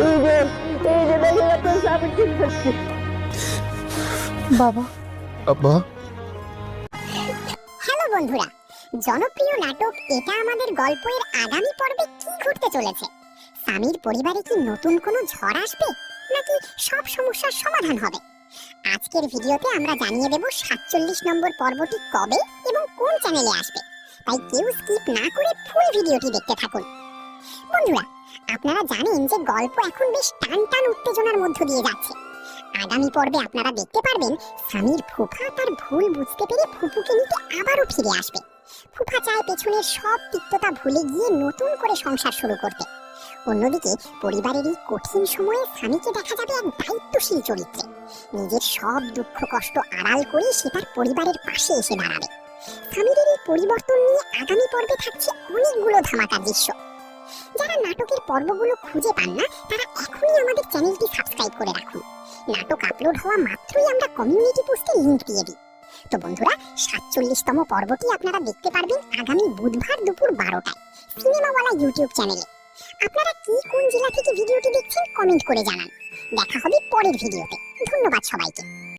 এই যে দেখে আপনার স্বামী ঠিক করছে। বাবা, আব্বা, হ্যালো বন্ধুরা, জনপ্রিয় নাটক এটা আমাদের গল্পের আগামী পর্বে কি ঘটতে চলেছে? স্বামীর পরিবারে কি নতুন কোনো ঝড় আসবে, নাকি সব সমস্যার সমাধান হবে? আজকের ভিডিওতে আমরা জানিয়ে দেব 47 নম্বর পর্বটি কবে এবং কোন চ্যানেলে আসবে। তাই কেউ স্কিপ না করে ফুল ভিডিওটি দেখতে থাকুন। বন্ধুরা, আপনারা জানেন যে গল্প এখন বেশ টান টান উত্তেজনার মধ্য দিয়ে যাচ্ছে। আগামী পর্বে আপনারা দেখতে পারবেন স্বামীর ফুফা তার ভুল বুঝতে পেরে ফুপুকে নিতে আবারও ফিরে আসবে। ফুফা চায় পেছনের সব তিক্ততা ভুলে গিয়ে নতুন করে সংসার শুরু করতে। অন্যদিকে পরিবারের এই কঠিন সময়ে স্বামীকে দেখা যাবে এক দায়িত্বশীল চরিত্রে। নিজের সব দুঃখ কষ্ট আড়াল করে সে তার পরিবারের পাশে এসে দাঁড়াবে। স্বামীর এই পরিবর্তন নিয়ে আগামী পর্বে থাকছে অনেকগুলো ধামাকা দৃশ্য। যারা নাটকের পর্বগুলো খুঁজে পান না, তারা এখনই আমাদের চ্যানেলটি সাবস্ক্রাইব করে রাখুন। নাটক আপলোড হওয়া মাত্রই আমরা কমিউনিটি পোস্টে লিংক দিয়ে দিই। তো বন্ধুরা, 47তম পর্বটি আপনারা দেখতে পারবেন আগামী বুধবার দুপুর 12টায় সিনেমাওয়ালা ইউটিউব চ্যানেলে। আপনারা কি কোন জেলা থেকে ভিডিওটি দেখছেন কমেন্ট করে জানান। দেখা হবে পরের ভিডিওতে। ধন্যবাদ সবাইকে।